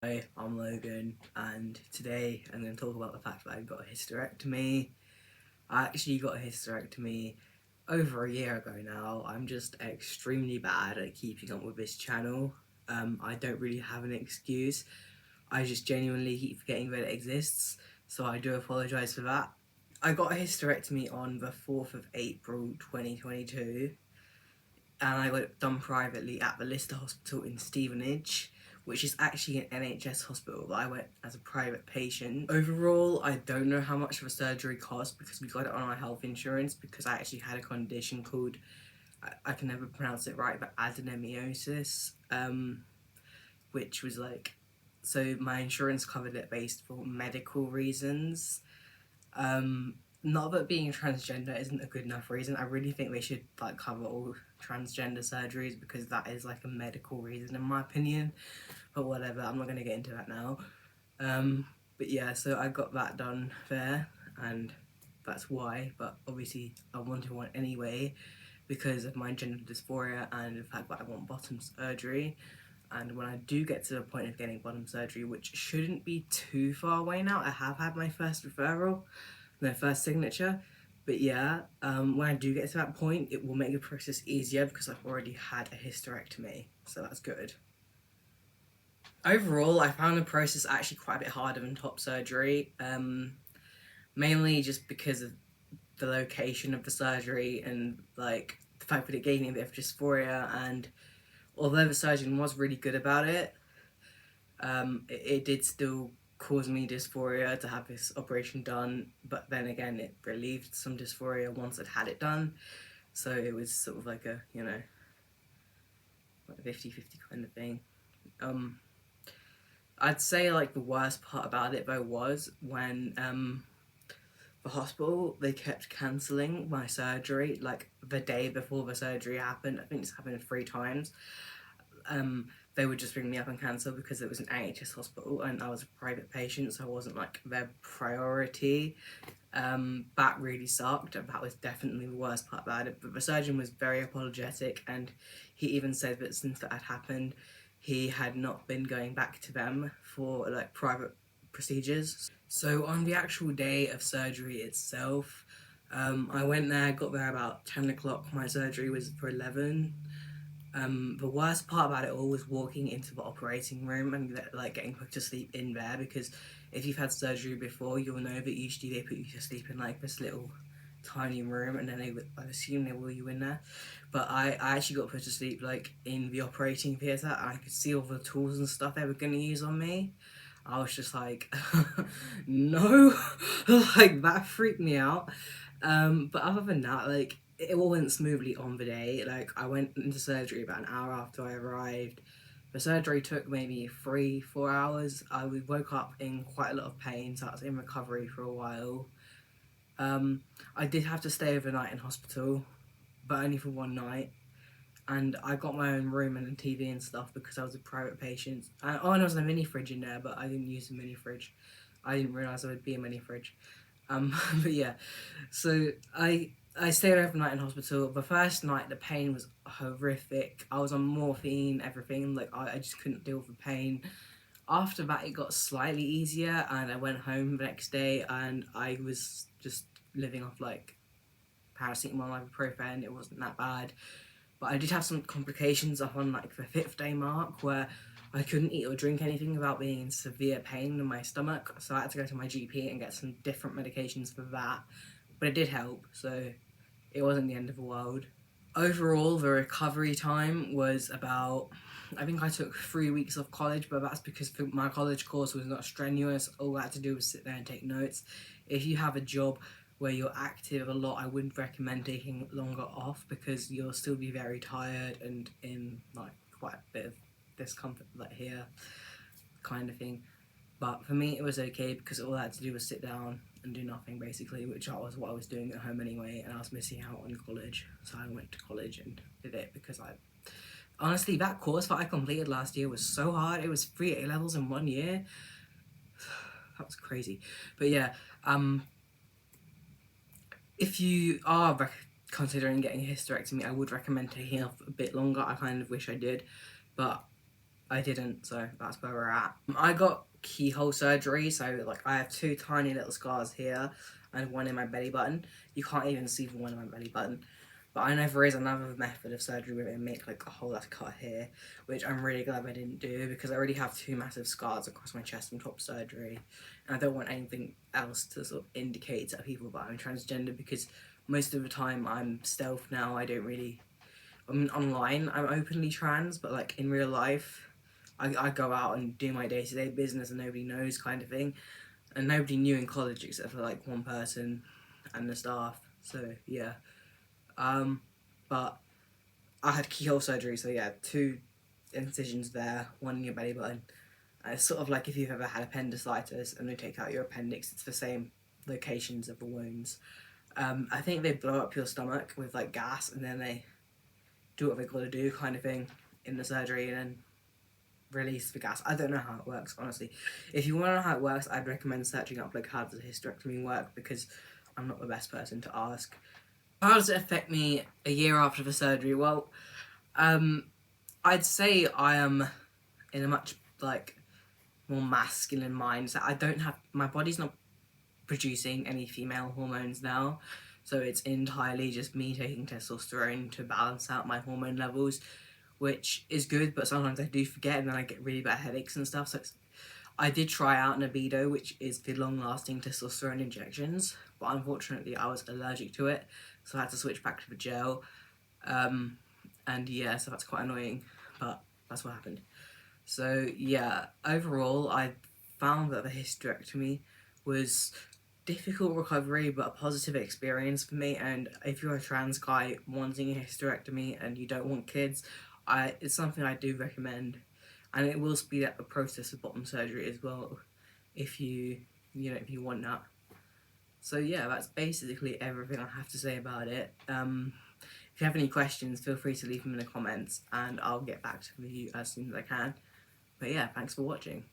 Hi, I'm Logan, and today I'm going to talk about the fact that I got a hysterectomy. I actually got a hysterectomy over a year ago now. I'm just extremely bad at keeping up with this channel. I don't really have an excuse. I just genuinely keep forgetting that it exists, so I do apologise for that. I got a hysterectomy on the 4th of April 2022, and I got it done privately at the Lister Hospital in Stevenage, which is actually an NHS hospital, but I went as a private patient. Overall, I don't know how much of a surgery cost because we got it on our health insurance because I actually had a condition called, I can never pronounce it right, but adenomyosis, which was like, so my insurance covered it based for medical reasons. Um, Not that being transgender isn't a good enough reason. I really think they should like cover all transgender surgeries because that is like a medical reason in my opinion. But whatever, I'm not gonna get into that now. But yeah, so I got that done there, and that's why. But obviously, I wanted one anyway because of my gender dysphoria and the fact that I want bottom surgery. And when I do get to the point of getting bottom surgery, which shouldn't be too far away now, I have had my first referral, my first signature. But yeah, when I do get to that point, it will make the process easier because I've already had a hysterectomy, so that's good. Overall, I found the process actually quite a bit harder than top surgery, mainly just because of the location of the surgery and like the fact that it gave me a bit of dysphoria. And although the surgeon was really good about it, it did still cause me dysphoria to have this operation done, but then again it relieved some dysphoria once I'd had it done, so it was sort of like a, you know, like 50-50 kind of thing. I'd say like the worst part about it though was when the hospital, they kept cancelling my surgery like the day before the surgery happened. I think this happened 3 times. They would just ring me up and cancel because it was an NHS hospital and I was a private patient, so I wasn't like their priority. That really sucked, and that was definitely the worst part about it. But the surgeon was very apologetic, and he even said that since that had happened, he had not been going back to them for like private procedures. So on the actual day of surgery itself, I went there, got there about 10 o'clock. My surgery was for 11. The worst part about it all was walking into the operating room and like getting put to sleep in there, because if you've had surgery before, you'll know that usually they put you to sleep in like this little tiny room, and then I assume they will you in there. But I actually got put to sleep like in the operating theatre, and I could see all the tools and stuff they were going to use on me. I was just like, no, like that freaked me out. But other than that, like it all went smoothly on the day. Like I went into surgery about an hour after I arrived. The surgery took maybe 3-4 hours. I woke up in quite a lot of pain, so I was in recovery for a while. I did have to stay overnight in hospital, but only for one night. And I got my own room and a TV and stuff because I was a private patient. And there was a mini fridge in there, but I didn't use the mini fridge. I didn't realise there would be a mini fridge. But yeah, so I stayed overnight in hospital. The first night, the pain was horrific. I was on morphine, everything. Like I just couldn't deal with the pain. After that, it got slightly easier, and I went home the next day, and I was just living off like paracetamol, ibuprofen. It wasn't that bad, but I did have some complications up on like the 5th day mark where I couldn't eat or drink anything without being in severe pain in my stomach. So I had to go to my GP and get some different medications for that. But it did help, so it wasn't the end of the world. Overall, the recovery time was about, I think I took 3 weeks off college, but that's because my college course was not strenuous. All I had to do was sit there and take notes. If you have a job where you're active a lot, I wouldn't recommend taking longer off because you'll still be very tired and in like quite a bit of discomfort like here kind of thing. But for me, it was okay because all I had to do was sit down and do nothing basically, which was what I was doing at home anyway, and I was missing out on college, so I went to college and did it because I honestly, that course that I completed last year was so hard. It was 3 A levels in 1 year. That was crazy. But yeah, if you are considering getting a hysterectomy, I would recommend taking off a bit longer. I kind of wish I did, but I didn't, so that's where we're at. I got keyhole surgery, so like I have 2 tiny little scars here and one in my belly button. You can't even see the one in my belly button. But I know there is another method of surgery where they make like a hole that's cut here, which I'm really glad I didn't do because I already have 2 massive scars across my chest from top surgery. And I don't want anything else to sort of indicate to people that I'm transgender because most of the time I'm stealth now. I mean, online I'm openly trans, but like in real life I go out and do my day-to-day business and nobody knows kind of thing. And nobody knew in college except for like one person and the staff. So yeah. But I had keyhole surgery, so yeah, 2 incisions there, one in your belly button. And it's sort of like if you've ever had appendicitis and they take out your appendix, it's the same locations of the wounds. I think they blow up your stomach with like gas and then they do what they gotta do kind of thing in the surgery and then release the gas. I don't know how it works, honestly. If you want to know how it works, I'd recommend searching up like how does a hysterectomy work because I'm not the best person to ask. How does it affect me a year after the surgery? Well, I'd say I am in a much like more masculine mindset. I don't have my body's not producing any female hormones now, so it's entirely just me taking testosterone to balance out my hormone levels, which is good, but sometimes I do forget and then I get really bad headaches and stuff. So I did try out Nabido, which is the long-lasting testosterone injections, but unfortunately I was allergic to it, so I had to switch back to the gel. And yeah, so that's quite annoying, but that's what happened. So yeah, overall I found that the hysterectomy was difficult recovery but a positive experience for me, and if you're a trans guy wanting a hysterectomy and you don't want kids, it's something I do recommend, and it will speed up the process of bottom surgery as well if if you want that. So yeah, that's basically everything I have to say about it. If you have any questions, feel free to leave them in the comments and I'll get back to you as soon as I can. But yeah, thanks for watching.